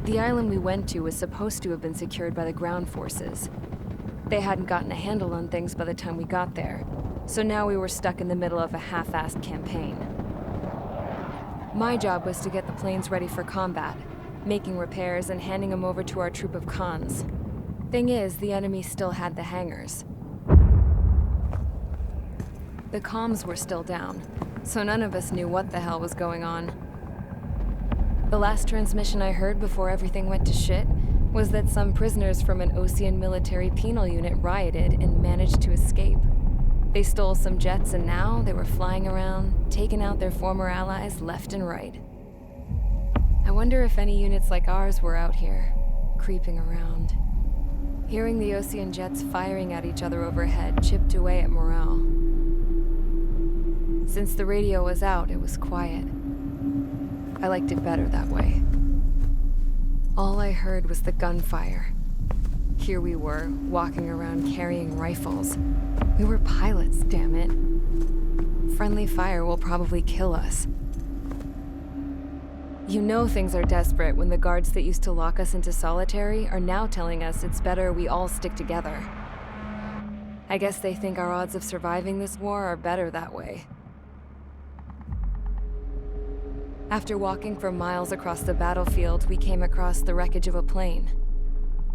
The island we went to was supposed to have been secured by the ground forces. They hadn't gotten a handle on things by the time we got there, so now we were stuck in the middle of a half-assed campaign. My job was to get the planes ready for combat, making repairs and handing them over to our troop of cons. Thing is, the enemy still had the hangars. The comms were still down, so none of us knew what the hell was going on. The last transmission I heard before everything went to shit was that some prisoners from an Osean military penal unit rioted and managed to escape. They stole some jets and now they were flying around, taking out their former allies left and right. I wonder if any units like ours were out here, creeping around. Hearing the Osean jets firing at each other overhead chipped away at morale. Since the radio was out, it was quiet. I liked it better that way. All I heard was the gunfire. Here we were, walking around carrying rifles. We were pilots, damn it. Friendly fire will probably kill us. You know things are desperate when the guards that used to lock us into solitary are now telling us it's better we all stick together. I guess they think our odds of surviving this war are better that way. After walking for miles across the battlefield, we came across the wreckage of a plane.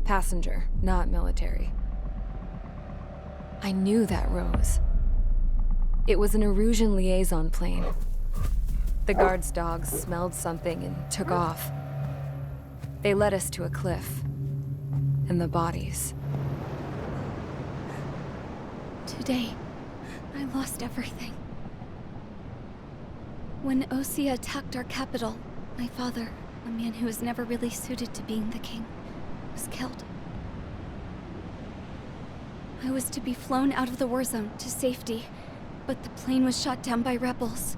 Passenger, not military. I knew that rose. It was an Erusian liaison plane. The guard's dogs smelled something and took off. They led us to a cliff. And the bodies. Today, I lost everything. When Osea attacked our capital, my father, a man who was never really suited to being the king, was killed. I was to be flown out of the war zone to safety, but the plane was shot down by rebels.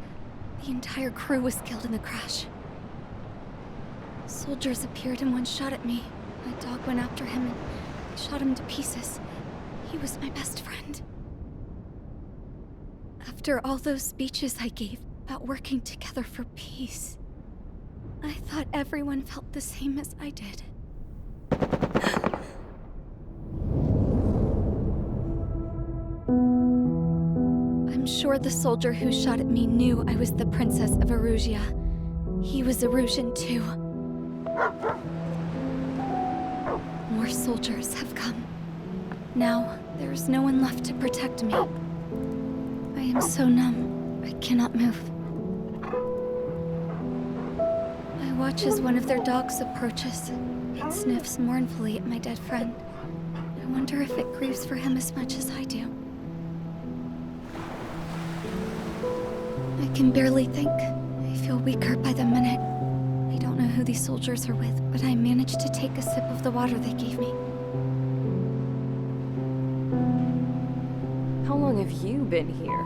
The entire crew was killed in the crash. Soldiers appeared and one shot at me. My dog went after him and shot him to pieces. He was my best friend. After all those speeches I gave about working together for peace, I thought everyone felt the same as I did. I'm sure the soldier who shot at me knew I was the princess of Erusia. He was Erusian too. More soldiers have come. Now, there is no one left to protect me. I am so numb, I cannot move. I watch as one of their dogs approaches. It sniffs mournfully at my dead friend. I wonder if it grieves for him as much as I do. I can barely think. I feel weaker by the minute. I don't know who these soldiers are with, but I managed to take a sip of the water they gave me. How long have you been here?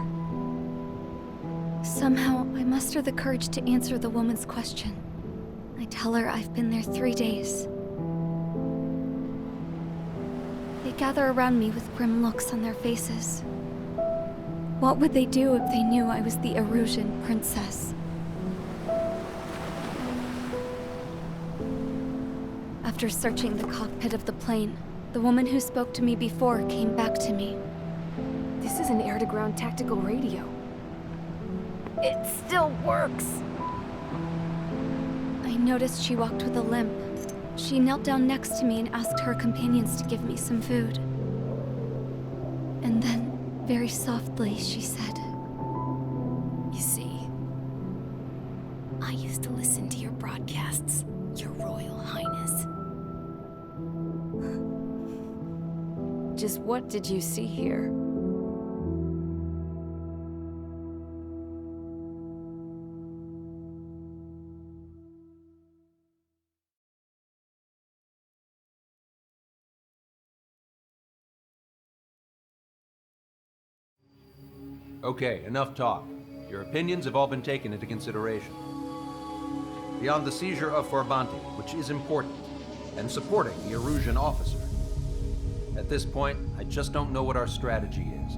Somehow, I muster the courage to answer the woman's question. I tell her I've been there 3 days. They gather around me with grim looks on their faces. What would they do if they knew I was the Erusian princess? After searching the cockpit of the plane, the woman who spoke to me before came back to me. This is an air-to-ground tactical radio. It still works! I noticed she walked with a limp. She knelt down next to me and asked her companions to give me some food. And then, very softly, she said, You see, I used to listen to your broadcasts, Your Royal Highness. Just what did you see here? Okay, enough talk. Your opinions have all been taken into consideration. Beyond the seizure of Forbanti, which is important, and supporting the Erusian officer, at this point, I just don't know what our strategy is,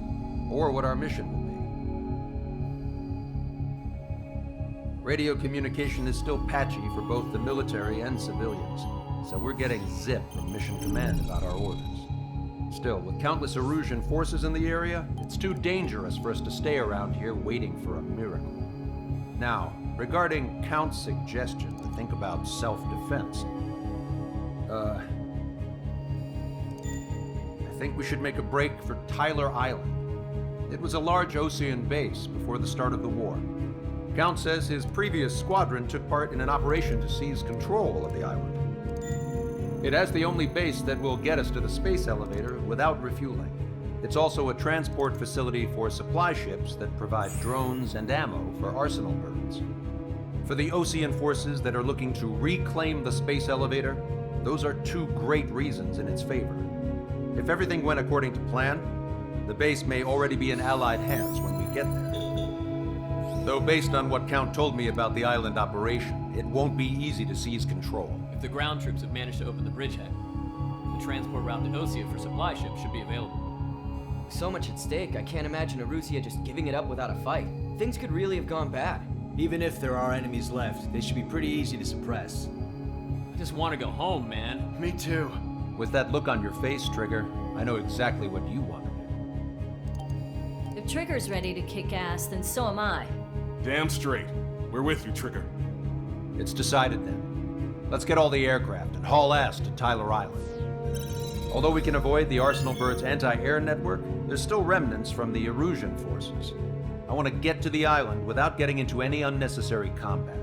or what our mission will be. Radio communication is still patchy for both the military and civilians. so we're getting zip from Mission Command about our orders. Still, with countless Erusian forces in the area, it's too dangerous for us to stay around here waiting for a miracle. Now, regarding Count's suggestion to think about self-defense, I think we should make a break for Tyler Island. It was a large Osean base before the start of the war. Count says his previous squadron took part in an operation to seize control of the island. It has the only base that will get us to the space elevator without refueling. It's also a transport facility for supply ships that provide drones and ammo for arsenal birds. For the Osean forces that are looking to reclaim the space elevator, those are two great reasons in its favor. If everything went according to plan, the base may already be in Allied hands when we get there. Though based on what Count told me about the island operation, it won't be easy to seize control. If the ground troops have managed to open the bridgehead, the transport route to Osea for supply ships should be available. So much at stake, I can't imagine Erusia just giving it up without a fight. Things could really have gone bad. Even if there are enemies left, they should be pretty easy to suppress. I just want to go home, man. Me too. With that look on your face, Trigger, I know exactly what you want to do. If Trigger's ready to kick ass, then so am I. Damn straight. We're with you, Trigger. It's decided then. Let's get all the aircraft and haul ass to Tyler Island. Although we can avoid the Arsenal Bird's anti-air network, there's still remnants from the Erusian forces. I want to get to the island without getting into any unnecessary combat.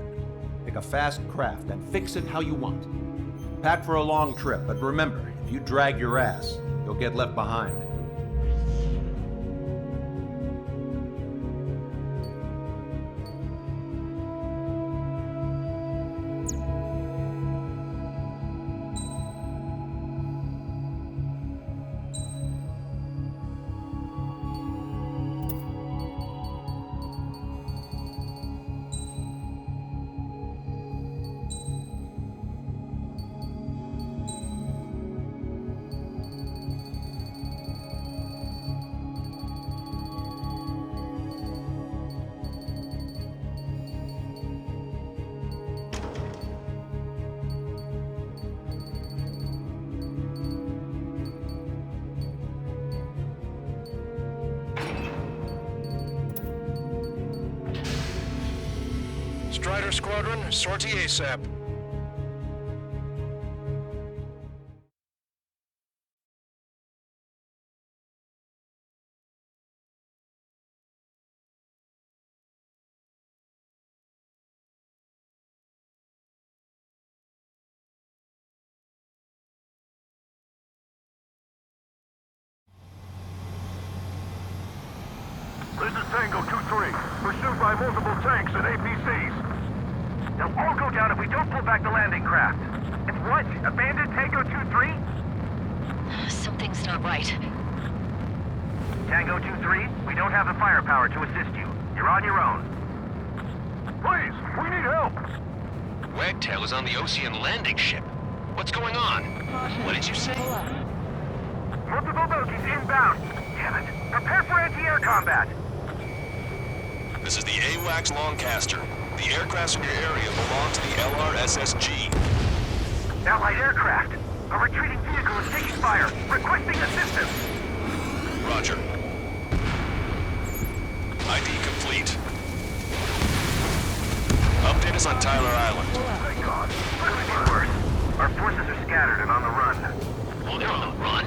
Pick a fast craft and fix it how you want. Pack for a long trip, but remember, if you drag your ass, you'll get left behind. Strider Squadron, sortie ASAP. This is Tango 2-3, pursued by multiple tanks and APCs. They'll all go down if we don't pull back the landing craft. And what? Abandoned Tango 2-3? Something's not right. Tango 2-3, we don't have the firepower to assist you. You're on your own. Please, we need help. Wagtail is on the Osean landing ship. What's going on? What did you say? Multiple bogies inbound. Damn it. Prepare for anti-air combat. This is the AWACS Longcaster. The aircrafts in your area belong to the LRSSG. Allied aircraft. A retreating vehicle is taking fire. Requesting assistance. Roger. ID complete. Update us on Tyler Island. Thank God. Could be worse. Our forces are scattered and on the run. Oh, they're on the run?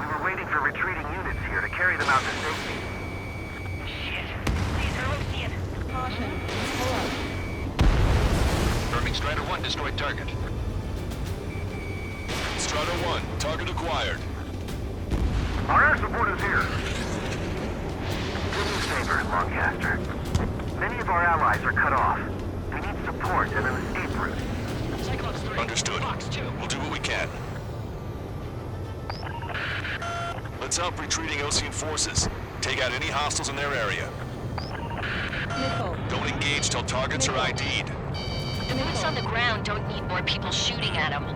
We were waiting for retreating units here to carry them out to safety. Shit. These are Osean. Caution. Pull up. Confirming Strider 1 destroyed target. Strider 1, target acquired. Our air support is here. Good news saver, Longcaster. Many of our allies are cut off. We need support and an escape route. Understood. We'll do what we can. Let's help retreating Osean forces. Take out any hostiles in their area. Nicole. Don't engage till targets are ID'd. The boots on the ground don't need more people shooting at them.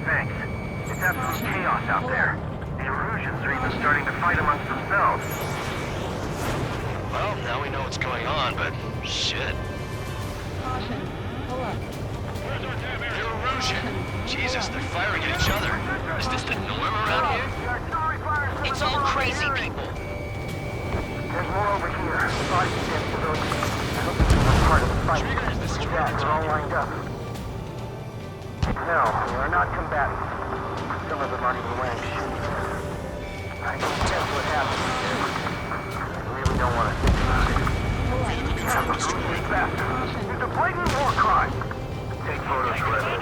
Thanks. It's absolute chaos out there. The Erusians are even starting to fight amongst themselves. Well, now we know what's going on, but shit. Caution. Pull up. Erosion. Jesus, they're firing at each other. Is this the norm around here? It's all crazy people. There's more over here. Bodies of dead civilians. I don't think we're part of the fight. Trigger, is this Yeah, Jordan they're all talking? lined up. No, they are not combatants. Some of them aren't even wearing shoes. I can guess what happened here. I really don't want to think about it. Absolutely faster. It's a blatant war crime. Take photos, Red.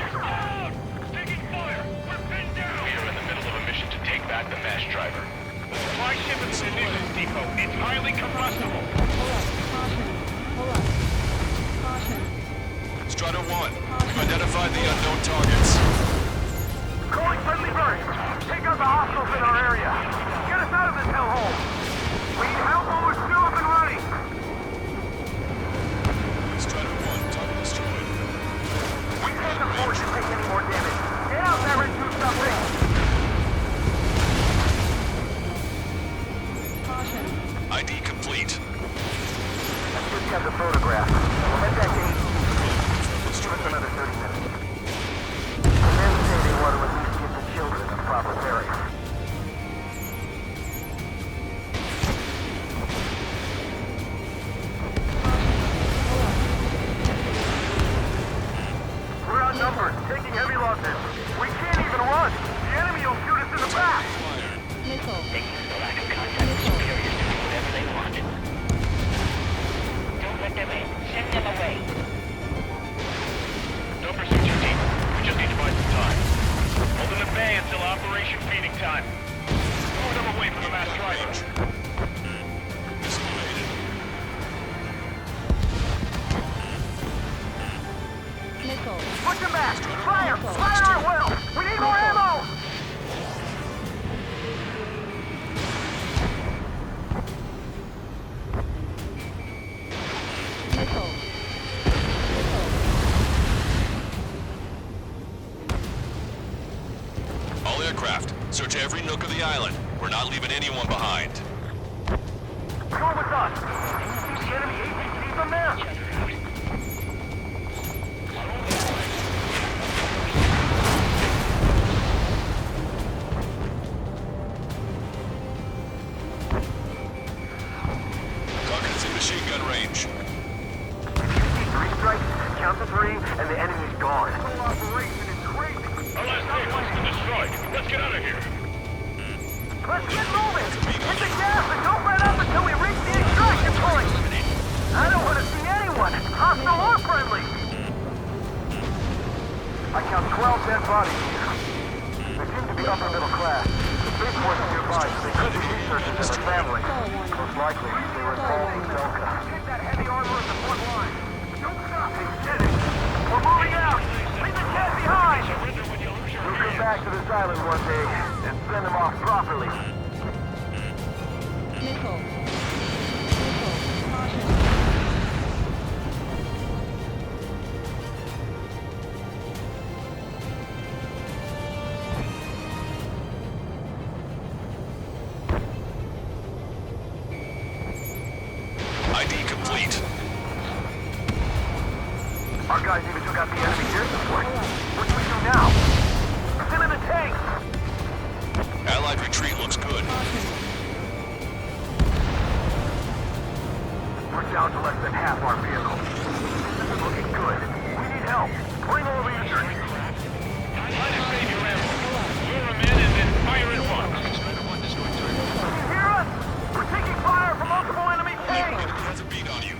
Taking fire. We're pinned down. We are in the middle of a mission to take back the mass driver. The supply ship at the munitions depot. It's highly combustible. Strider 1, we've identified the unknown targets. Calling friendly birds. Take out the hostiles in our area. Get us out of this hellhole. We need help while we're still up and running. Strider 1, target destroyed. We can't afford to take any more damage. Get out there and do something. ID complete. I just have the photograph. We'll head back to 8. Give us another 30 minutes. The men say they want to at least give the children a proper burial. We're outnumbered, taking heavy losses. We can't even run. The enemy will shoot us in the back. They use the lack of contact with superiors to do whatever they want. Don't let them in. Send them away. No pursuit, team. We just need to buy some time. Holding the bay until operation feeding time. Move them away from the mass driver. Push them back! Fire! Fire at will! We need more ammo! All aircraft, search every nook of the island. We're not leaving anyone behind. Go with us! The enemy APC's from there! Target's in machine gun range. Three strikes, count to 3, and the enemy's gone. The whole operation is crazy! Our last vehicle's been destroyed. Let's get out of here. Let's get moving! Hit the gas and don't let up until we reach the extraction point! I don't want to see anyone, hostile or friendly! I count 12 dead bodies here. They seem to be upper middle class. The big ones nearby, so they could be researchers and their families. Most likely, they were involved in Delta. Get that heavy armor at the front line! Don't stop! Hit it! We're moving out! Leave the cat behind! We'll come back to this island one day and send them off properly. ID complete. Our guys even took out the enemy air support. What do we do now? Still in the tank! Allied retreat looks good. We're down to less than half our vehicle. This is looking good. We need help. Bring all the injured. Try to save your ammo. Lure them in and then fire at once. Can you hear us? We're taking fire from multiple enemy tanks! Has a beat on you.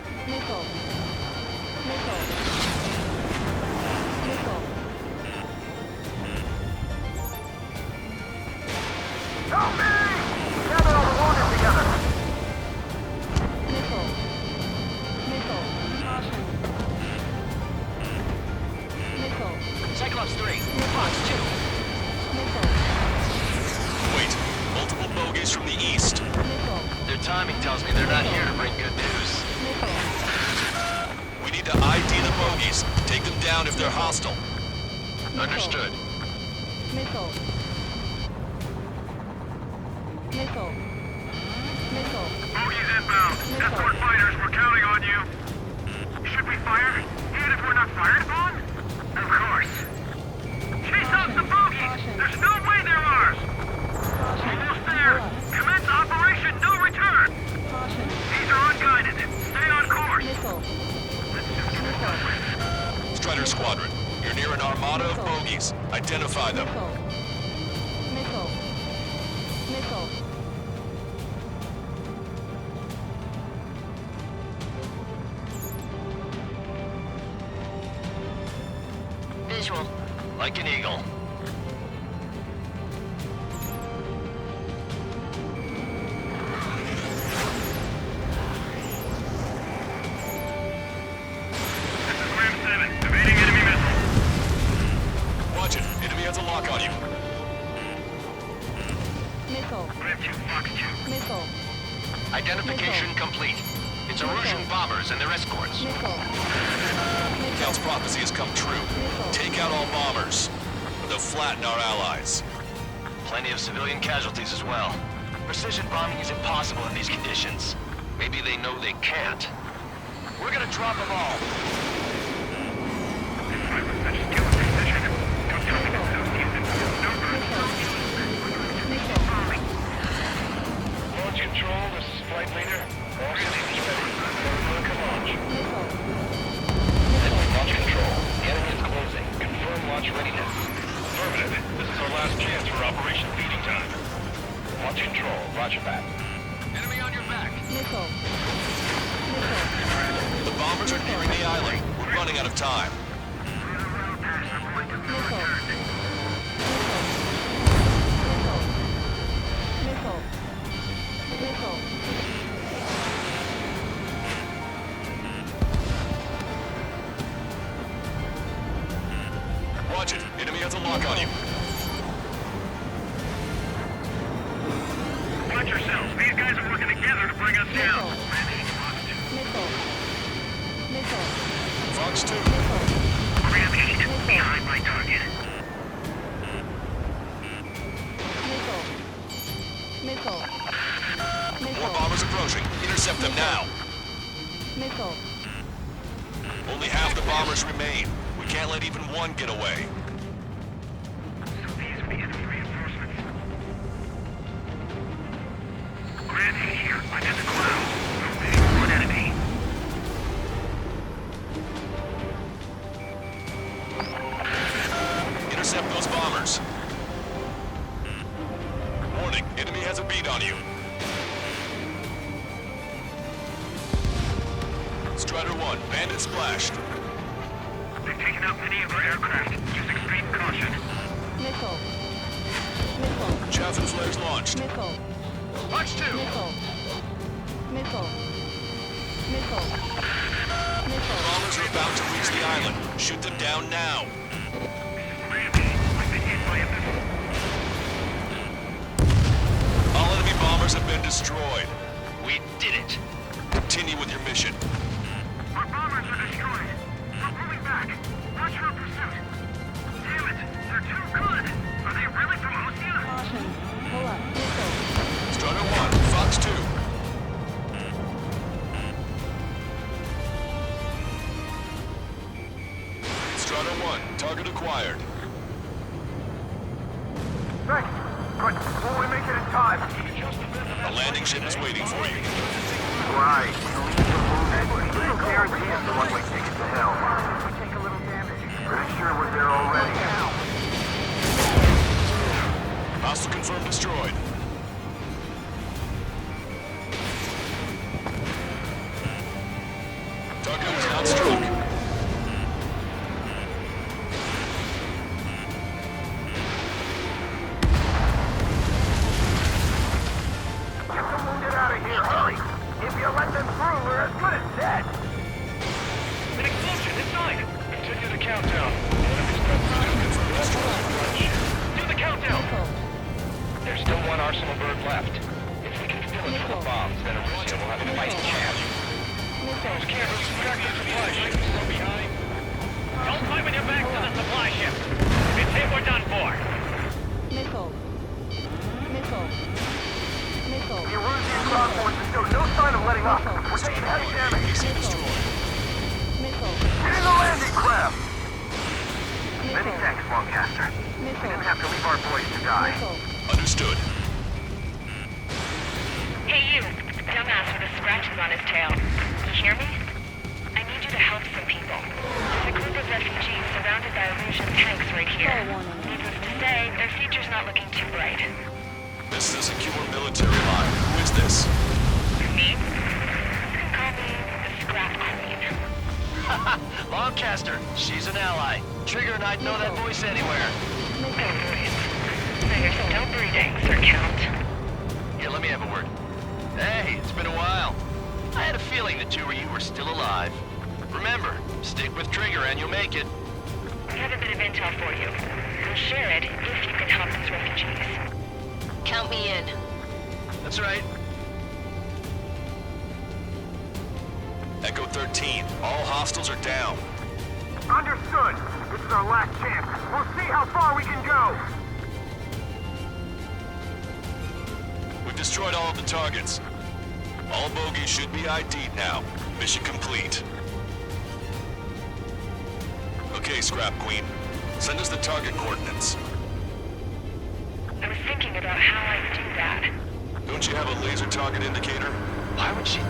Help me! Gather all the wounded together. Cyclops 3, Fox 2. Wait, multiple bogeys from the east. Their timing tells me they're not here to bring good news. We need to ID the bogeys. Take them down if they're hostile. Understood. Bogies inbound. Escort fighters, we're counting on you. Should we fire? Even if we're not fired upon? Of course. Strider Squadron. You're near an armada of bogies. Identify them. Missile. Missile. Visual. Like an eagle. This is Ram 7. Evading enemy missile. Watch it. Enemy has a lock on you. Missile. Ram 2, Fox 2. Missile. Identification complete. It's Erusian bombers and their escorts. Missile. Cal's prophecy has come true. Take out all bombers. They'll flatten our allies. Plenty of civilian casualties as well. Precision bombing is impossible in these conditions. Maybe they know they can't. We're gonna drop them all. Launch control, this is flight leader. All systems ready. Everyone can launch. This is launch control. The enemy is closing. Confirm launch readiness. Affirmative. This is our last chance for Operation Feeding Time. Launch control. Roger that. Enemy on your back. Missile. The bombers are nearing the island. We're running out of time. Watch it. Enemy has a lock on you. Watch yourselves. These guys are working together to bring us down. Fox 2. Ram 8, behind my target. More bombers approaching. Intercept them now. Missile. Only half the bombers remain. We can't let even one get away. So these are the enemy reinforcements. Ram 8 here. I'm in the cloud. Okay, one enemy. Intercept those bombers. Warning, enemy has a beat on you. Strider 1, bandit splashed. They've taken out many of our aircraft. Use extreme caution. Missile. Chaff and flares launched. Missile. Fox 2. Missile. Bombers are about to reach the island. Shoot them down now. Ram 8, I've been hit by a missile. All enemy bombers have been destroyed. We did it. Continue with your mission. Our bombers are destroyed. We're pulling back. Watch for a pursuit. Damn it, they're too good. Are they really from Oceania? Caution. Pull up. Missile. Strider 1, Fox 2. Strider 1, target acquired. Thanks. Good. Will we make it in time? A landing ship is waiting for you. Right. Little guarantee is the one-way ticket to hell. We take a little damage. Pretty sure we're there already. Hostile confirmed destroyed. Target was not struck. Get the wounded out of here, hurry! If you let them through, we're as good as dead! An explosion inside! Continue the countdown. Enemy's got do the countdown! There's still one arsenal bird left. If we can fill it full of bombs, then Erusia will have a fighting chance. Those cameras track the supply ship still behind. Don't fight with your back to the supply ship. It's hit, we're done for. Missile. The Erusian ground forces show no sign of letting up. We're taking heavy damage. PC destroyed. Get in the landing craft! Many thanks, Lancaster. We didn't have to leave our boys to die. Understood. Hey you, dumbass with the scratches on his tail. You hear me? I need you to help some people. There's a group of refugees Lancaster. She's an ally. Trigger and I'd know that voice anywhere. So you're still breathing, Sir Count. Here, let me have a word. Hey, it's been a while. I had a feeling the two of you were still alive. Remember, stick with Trigger and you'll make it. We have a bit of intel for you. We'll share it if you can help these refugees. Count me in. That's right. Echo 13, all hostiles are down. Understood. This is our last chance. We'll see how far we can go. We've destroyed all of the targets. All bogies should be ID'd now. Mission complete. Okay, Scrap Queen. Send us the target coordinates. I was thinking about how I'd do that. Don't you have a laser target indicator? Why would she...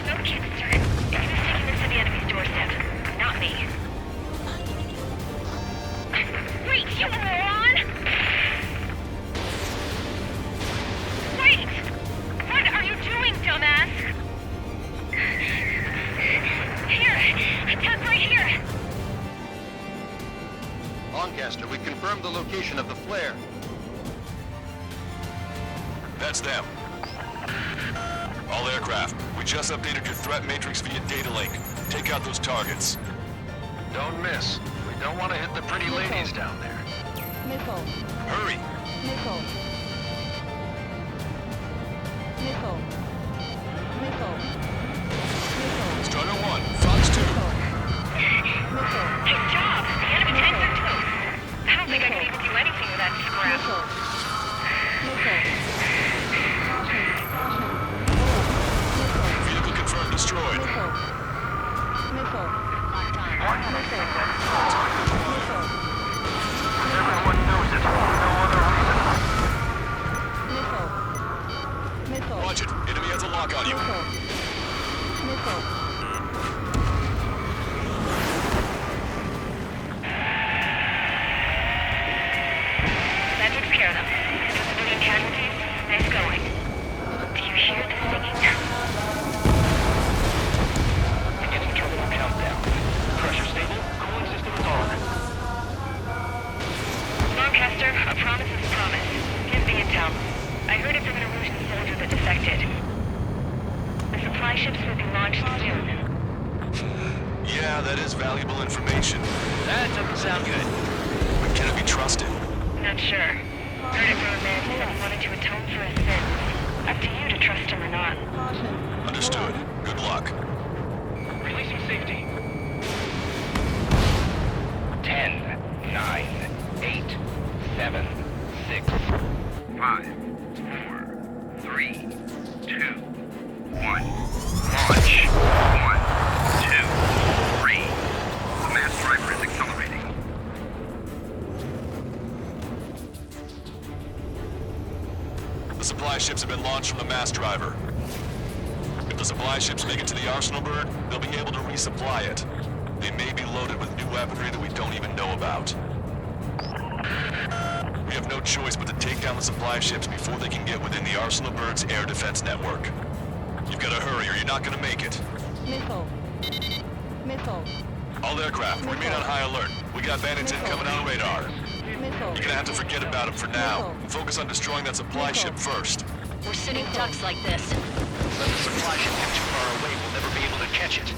No kidding, sir. It's taking this to the enemy's doorstep, not me. Wait, you moron! Wait! What are you doing, dumbass? Here! Tuck right here! Lancaster, we confirmed the location of the flare. That's them. All aircraft, we just updated your threat matrix via data link. Take out those targets. Don't miss. We don't want to hit the pretty ladies down there. Missile. Hurry! Missile. Missile. Missile. Missile. Strider 1, Fox 2. Missile. Good job! The enemy tanks are toast. I don't think I can even do anything with that scrap. Vehicle confirmed destroyed. Everyone knows it. No other reason. Watch it. Enemy has a lock on you. That takes care of them. No civilian casualties? Nice going. Do you hear the singing? Beginning terminal countdown. Pressure stable. Cooling system is on. Lancaster, a promise is a promise. Give the intel. I heard it from an Erusian soldier that defected. The supply ships will be launched soon. Yeah, that is valuable information. That doesn't sound good. But can it be trusted? Not sure. Heard it from a man who said he wanted to atone for his sins. Up to you to trust him or not. Understood. Good luck. Releasing safety. 10, 9, 8, 7, 6, 5, 4, 3, 2, 1. Launch. 1, 2, 3. The mass driver is accelerating. The supply ships have been launched from the mass driver. If the supply ships make it to the Arsenal bird, they'll be able to resupply it. They may be loaded with new weaponry that we don't even know about. We have no choice but to take down the supply ships before they can get within the Arsenal bird's air defense network. You've got to hurry or you're not going to make it. Missile. Missile. All aircraft, remain on high alert. We got bandits incoming on radar. Missile. You're gonna have to forget about them for now. And focus on destroying that supply ship first. We're sitting ducks like this. Let the supply ship get too far away, we'll never be able to catch it.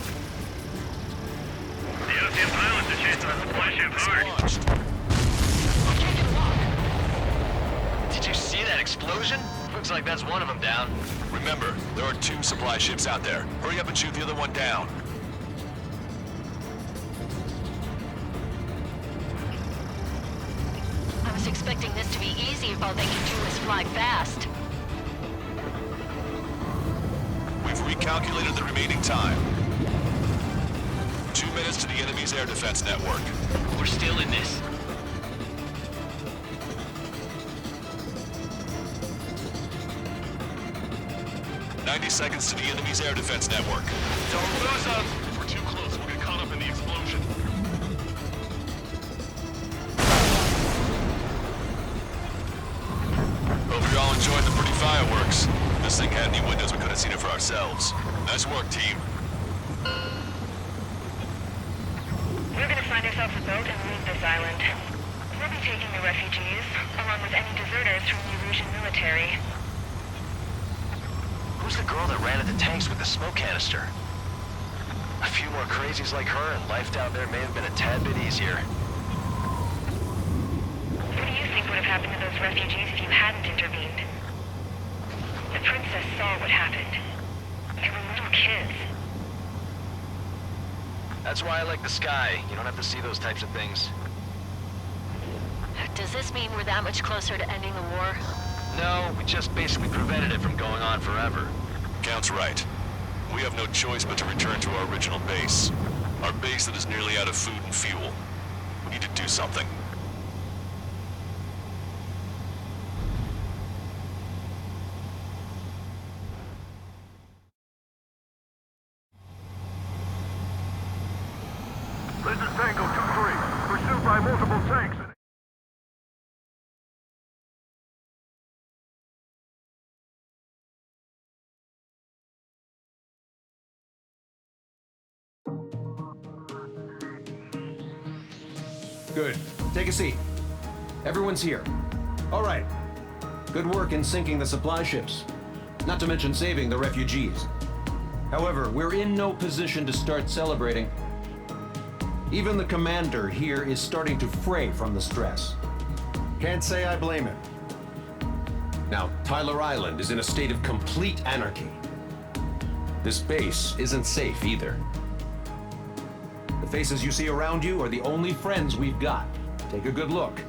The Ocean pilots are chasing our supply ship hard. Launched. Did you see that explosion? Looks like that's one of them down. Remember, there are 2 supply ships out there. Hurry up and shoot the other one down. I was expecting this to be easy if all they can do is fly fast. We've recalculated the remaining time. 2 minutes to the enemy's air defense network. We're still in this. $90 seconds to the enemy's air defense network. Don't lose us. If we're too close, we'll get caught up in the explosion. Hope you're all enjoying the pretty fireworks. This thing had any windows, we could have seen it for ourselves. Nice work, team. We're gonna find ourselves a boat and leave this island. We'll be taking the refugees, along with any deserters from the Erusian military. Who's the girl that ran at the tanks with the smoke canister? A few more crazies like her, and life down there may have been a tad bit easier. What do you think would have happened to those refugees if you hadn't intervened? The princess saw what happened. They were little kids. That's why I like the sky. You don't have to see those types of things. Does this mean we're that much closer to ending the war? No, we just basically prevented it from going on forever. Count's right. We have no choice but to return to our original base. Our base that is nearly out of food and fuel. We need to do something. This is Tango 2-3. Pursued by multiple tanks. Good. Take a seat. Everyone's here. All right. Good work in sinking the supply ships. Not to mention saving the refugees. However, we're in no position to start celebrating. Even the commander here is starting to fray from the stress. Can't say I blame him. Now, Tyler Island is in a state of complete anarchy. This base isn't safe either. The faces you see around you are the only friends we've got. Take a good look.